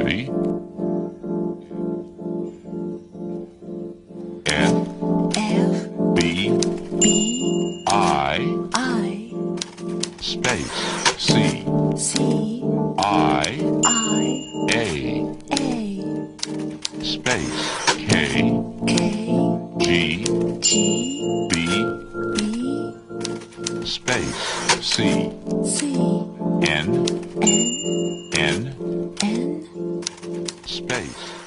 Ready? F B I space C I A space K G B space C N space